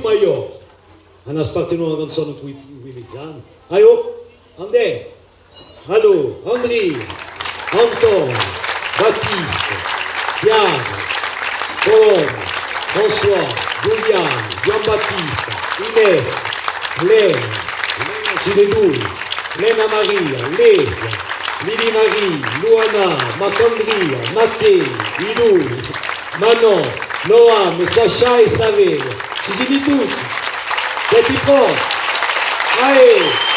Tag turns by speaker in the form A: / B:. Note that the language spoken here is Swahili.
A: maior. Hanno spartito una canzone qui Milizzano. Aio, Andè, allo, Andri, Anton, Battiste, Chiara, Colombo, François, Giuliano, Giambattista, Inés, Lena, Cinedui, Lena Maria, Lesia, Lili Marie, Luana, Macandria, Matteo, Ilui, Manon, Noam, Sacha e Savere. Ci siete tutti? Siete pronti? Allez!